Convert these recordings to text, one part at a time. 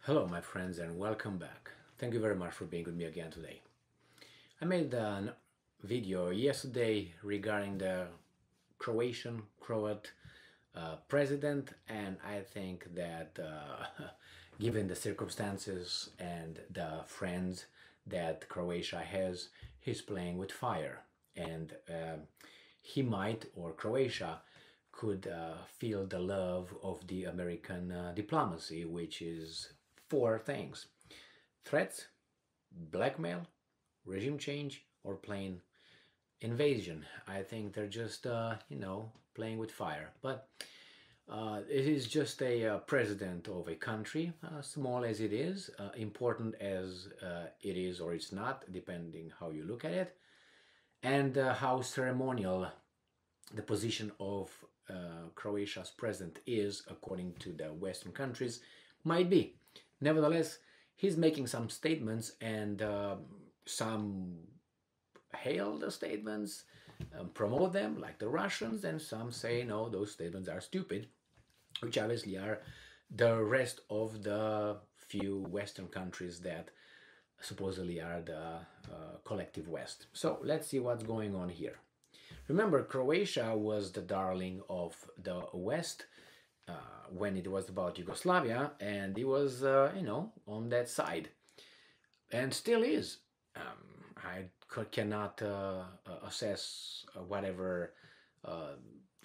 Hello, my friends, and welcome back. Thank you very much for being with me again today. I made a video yesterday regarding the Croat president, and I think that given the circumstances and the friends that Croatia has, he's playing with fire, and he might, or Croatia, could feel the love of the American diplomacy, which is four things: threats, blackmail, regime change, or plain invasion. I think they're just, playing with fire. But it is just a president of a country, small as it is, important as it is or it's not, depending how you look at it, and how ceremonial the position of Croatia's president is, according to the Western countries, might be. Nevertheless, he's making some statements, and some hail the statements, promote them like the Russians, and some say no, those statements are stupid, which obviously are the rest of the few Western countries that supposedly are the collective West. So let's see what's going on here. Remember, Croatia was the darling of the West when it was about Yugoslavia, and it was, on that side, and still is. I cannot assess whatever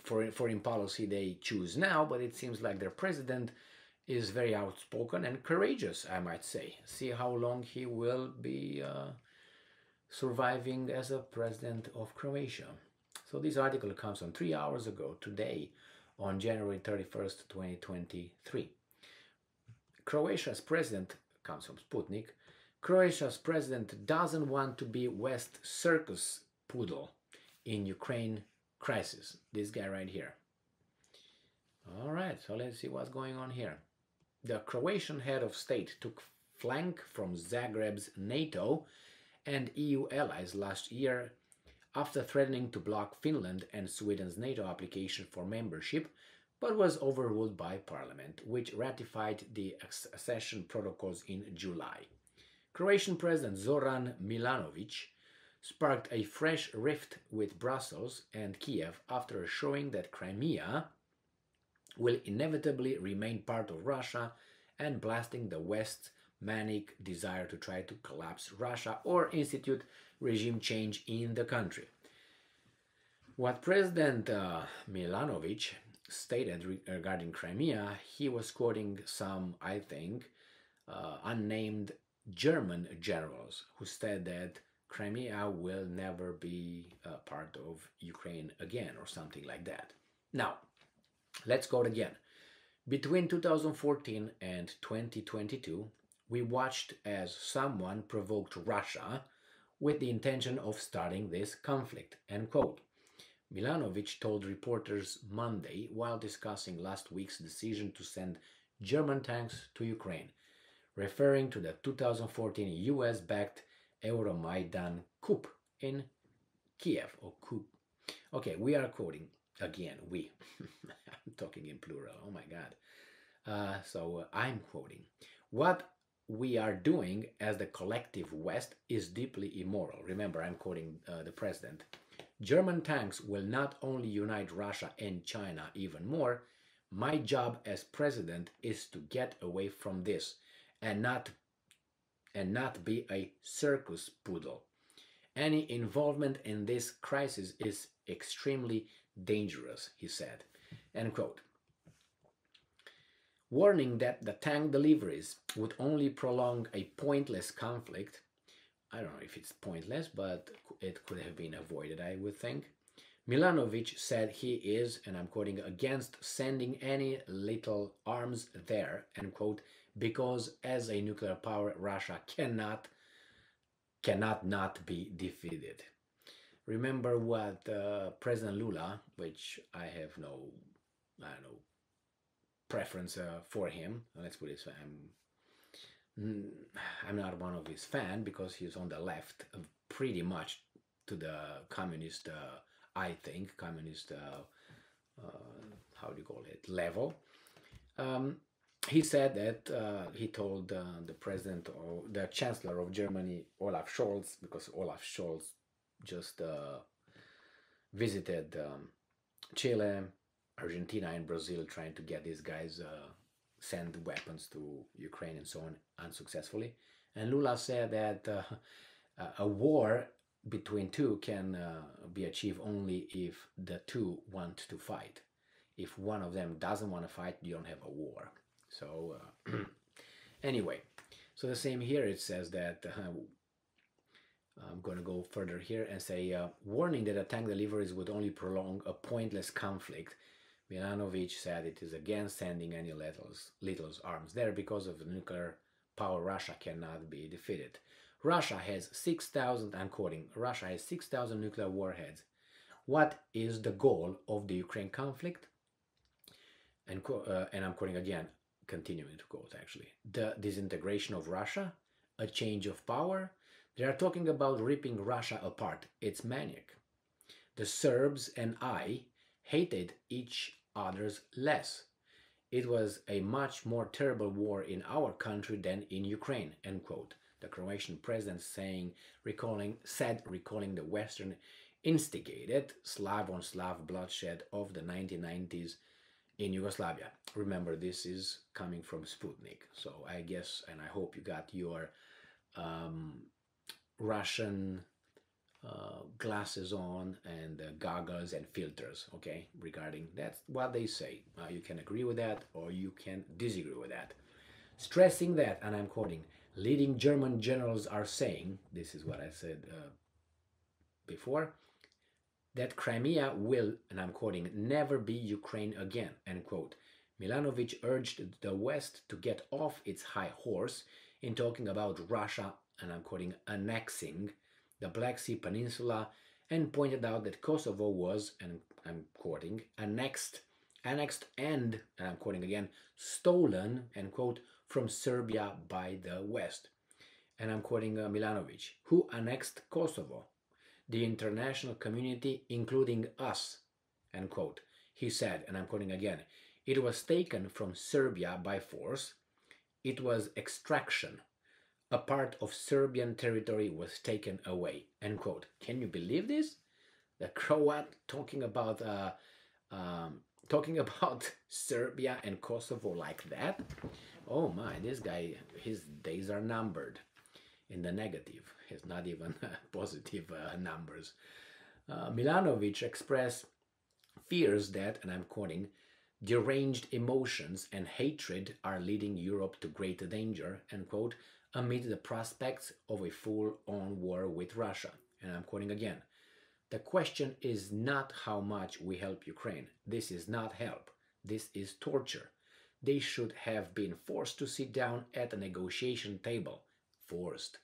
foreign policy they choose now, but it seems like their president is very outspoken and courageous, I might say. See how long he will be surviving as a president of Croatia. So this article comes on 3 hours ago, today, on January 31st, 2023. Croatia's president, comes from Sputnik, Croatia's president doesn't want to be West circus poodle in Ukraine crisis. This guy right here. All right, so let's see what's going on here. The Croatian head of state took flank from Zagreb's NATO and EU allies last year after threatening to block Finland and Sweden's NATO application for membership, but was overruled by Parliament, which ratified the accession protocols in July. Croatian President Zoran Milanovic sparked a fresh rift with Brussels and Kiev after showing that Crimea will inevitably remain part of Russia and blasting the West's manic desire to try to collapse Russia or institute regime change in the country. What President Milanovic stated regarding Crimea, he was quoting some, I think, unnamed German generals who said that Crimea will never be part of Ukraine again, or something like that. Now, let's quote again. Between 2014 and 2022, we watched as someone provoked Russia with the intention of starting this conflict, end quote. Milanovic told reporters Monday while discussing last week's decision to send German tanks to Ukraine, referring to the 2014 US-backed Euromaidan coup in Kiev, or coup. Okay, we are quoting again, we. I'm talking in plural, oh my God. So I'm quoting. What we are doing as the collective West is deeply immoral. Remember, I'm quoting the president. German tanks will not only unite Russia and China even more. My job as president is to get away from this and not be a circus poodle. Any involvement in this crisis is extremely dangerous, he said. End quote. Warning that the tank deliveries would only prolong a pointless conflict. I don't know if it's pointless, but it could have been avoided, I would think. Milanovic said he is, and I'm quoting, against sending any little arms there, end quote, because as a nuclear power, Russia cannot not be defeated. Remember what President Lula, which I have no, preference for him. Let's put it this way. I'm not one of his fans because he's on the left, pretty much to the communist, I think, communist, how do you call it, level. he said that he told the president or the chancellor of Germany, Olaf Scholz, because Olaf Scholz just visited Chile, Argentina, and Brazil, trying to get these guys send weapons to Ukraine and so on unsuccessfully. And Lula said that a war between two can be achieved only if the two want to fight. If one of them doesn't want to fight, you don't have a war. So anyway, so the same here. It says that I'm going to go further here and say, warning that a tank deliveries would only prolong a pointless conflict. Milanovic said it is against sending any lethal arms there because of the nuclear power. Russia cannot be defeated. Russia has 6,000, I'm quoting, Russia has 6,000 nuclear warheads. What is the goal of the Ukraine conflict? And I'm quoting again, continuing to quote actually. The disintegration of Russia, a change of power. They are talking about ripping Russia apart. It's maniac. The Serbs and I hated each other's less. It was a much more terrible war in our country than in Ukraine, end quote. The Croatian president recalling the Western instigated Slav-on-Slav bloodshed of the 1990s in Yugoslavia. Remember, this is coming from Sputnik, so I guess and I hope you got your Russian glasses on and goggles and filters, okay, regarding that's what they say. You can agree with that or you can disagree with that. Stressing that, and I'm quoting, leading German generals are saying, this is what I said before, that Crimea will, and I'm quoting, never be Ukraine again, end quote. Milanovic urged the West to get off its high horse in talking about Russia, and I'm quoting, annexing the Black Sea Peninsula, and pointed out that Kosovo was, and I'm quoting, annexed and I'm quoting again, stolen, end quote, from Serbia by the West. And I'm quoting Milanovic, who annexed Kosovo? The international community, including us, end quote. He said, and I'm quoting again, it was taken from Serbia by force. It was extraction. A part of Serbian territory was taken away, end quote. Can you believe this? The Croat talking about Serbia and Kosovo like that? Oh my, this guy, his days are numbered in the negative. He's not even positive numbers. Milanovic expressed fears that, and I'm quoting, deranged emotions and hatred are leading Europe to great danger, end quote, amid the prospects of a full-on war with Russia. And I'm quoting again, the question is not how much we help Ukraine. This is not help. This is torture. They should have been forced to sit down at a negotiation table. Forced.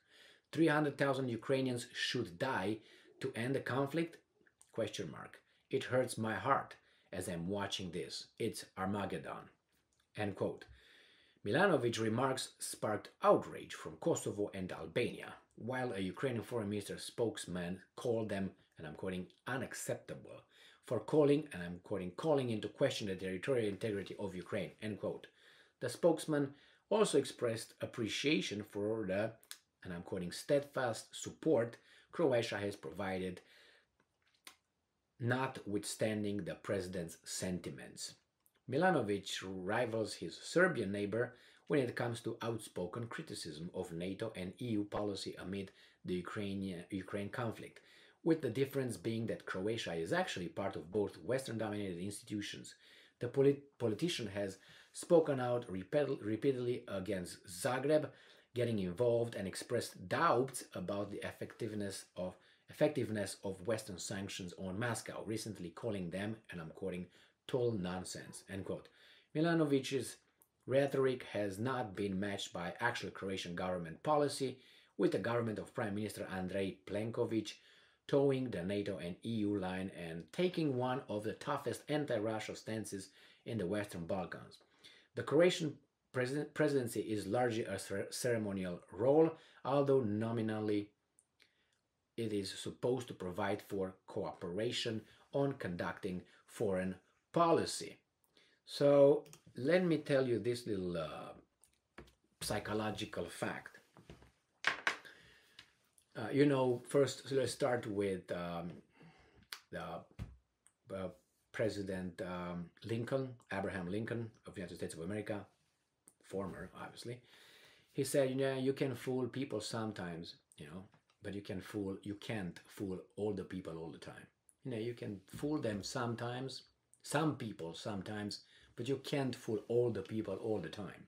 300,000 Ukrainians should die to end the conflict? Question mark. It hurts my heart as I'm watching this. It's Armageddon. End quote. Milanovic remarks sparked outrage from Kosovo and Albania, while a Ukrainian foreign minister spokesman called them, and I'm quoting, unacceptable for calling, and I'm quoting, calling into question the territorial integrity of Ukraine, end quote. The spokesman also expressed appreciation for the, and I'm quoting, steadfast support Croatia has provided, notwithstanding the president's sentiments. Milanovic rivals his Serbian neighbor when it comes to outspoken criticism of NATO and EU policy amid the Ukraine conflict, with the difference being that Croatia is actually part of both Western-dominated institutions. The politician has spoken out repeatedly against Zagreb getting involved and expressed doubts about the effectiveness of Western sanctions on Moscow, recently calling them, and I'm quoting, total nonsense, end quote. Milanovic's rhetoric has not been matched by actual Croatian government policy, with the government of Prime Minister Andrej Plenković towing the NATO and EU line and taking one of the toughest anti-Russia stances in the Western Balkans. The Croatian presidency is largely a ceremonial role, although nominally it is supposed to provide for cooperation on conducting foreign policy. So let me tell you this little psychological fact. First, so let's start with the President Lincoln, Abraham Lincoln of the United States of America, former, obviously. He said, you can fool people sometimes, but you can't fool all the people all the time. You can fool them sometimes, some people sometimes, but you can't fool all the people all the time.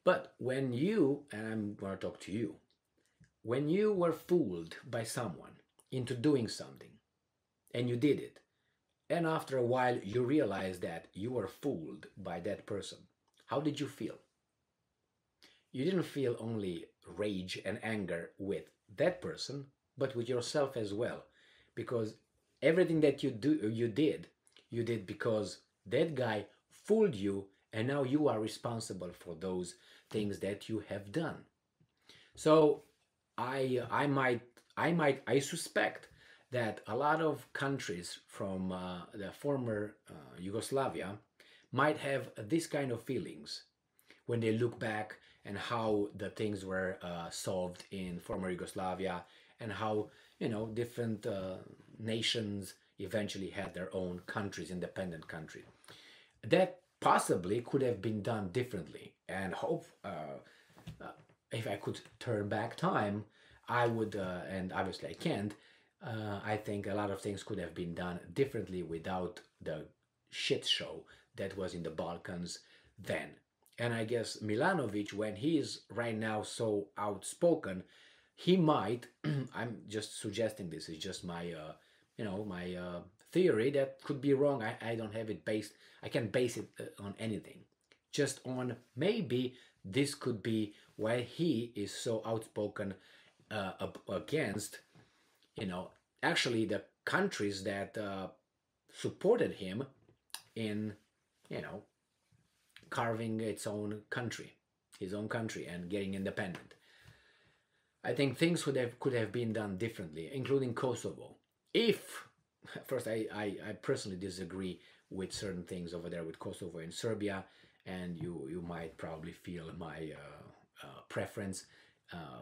But when you, and I'm going to talk to you, when you were fooled by someone into doing something, and you did it, and after a while you realized that you were fooled by that person, how did you feel? You didn't feel only rage and anger with that person, but with yourself as well, because everything that you did because that guy fooled you, and now you are responsible for those things that you have done. So I suspect that a lot of countries from the former Yugoslavia might have this kind of feelings when they look back and how the things were solved in former Yugoslavia, and how different nations eventually had their own countries, independent countries. That possibly could have been done differently, and if I could turn back time, I would, and obviously I can't. I think a lot of things could have been done differently without the shit show that was in the Balkans then. And I guess Milanovic, when he is right now so outspoken, he might, I'm just suggesting this, is just my, my theory that could be wrong. I don't have it based, I can't base it on anything. Just on maybe this could be why he is so outspoken against, actually the countries that supported him in, carving his own country, and getting independent. I think things could have been done differently, including Kosovo. If, first, I personally disagree with certain things over there with Kosovo and Serbia, and you might probably feel my preference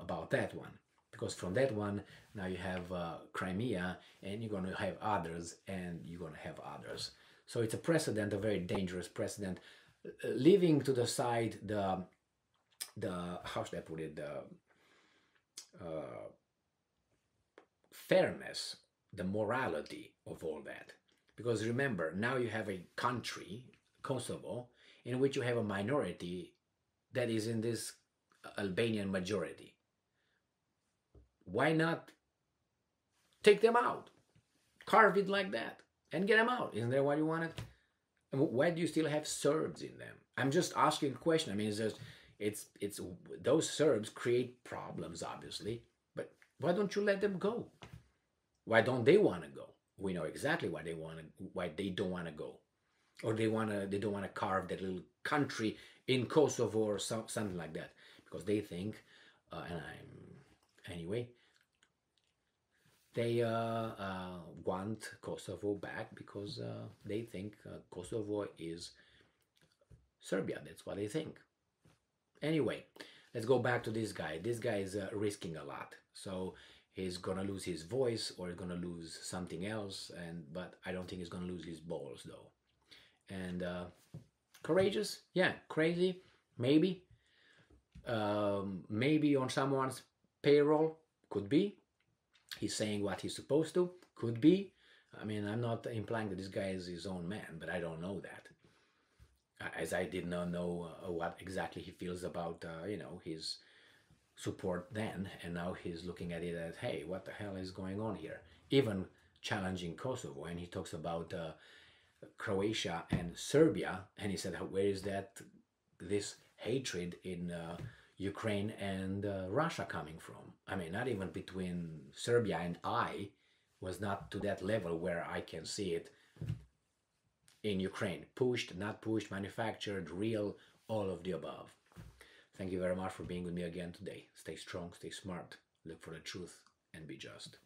about that one. Because from that one, now you have Crimea, and you're going to have others, and you're going to have others. So it's a precedent, a very dangerous precedent, leaving to the side the how should I put it, the fairness, the morality of all that. Because remember, now you have a country, Kosovo, in which you have a minority that is in this Albanian majority. Why not take them out? Carve it like that and get them out. Isn't that what you wanted? And why do you still have Serbs in them? I'm just asking a question. I mean, it's those Serbs create problems, obviously, but why don't you let them go? Why don't they want to go? We know exactly why they don't want to go, or they don't want to carve that little country in Kosovo or something like that, because they think, anyway, they want Kosovo back because they think Kosovo is Serbia. That's what they think. Anyway, let's go back to this guy. This guy is risking a lot. So he's gonna lose his voice, or he's gonna lose something else, but I don't think he's gonna lose his balls though. And courageous, yeah, crazy, maybe. Maybe on someone's payroll, could be. He's saying what he's supposed to, could be. I mean, I'm not implying that this guy is his own man, but I don't know that. As I did not know what exactly he feels about, his support then, and now he's looking at it as, hey, what the hell is going on here? Even challenging Kosovo, and he talks about Croatia and Serbia, and he said, where is this hatred in Ukraine and Russia coming from? I mean, not even between Serbia and I was not to that level where I can see it in Ukraine. Pushed, not pushed, manufactured, real, all of the above. Thank you very much for being with me again today. Stay strong, stay smart, look for the truth, and be just.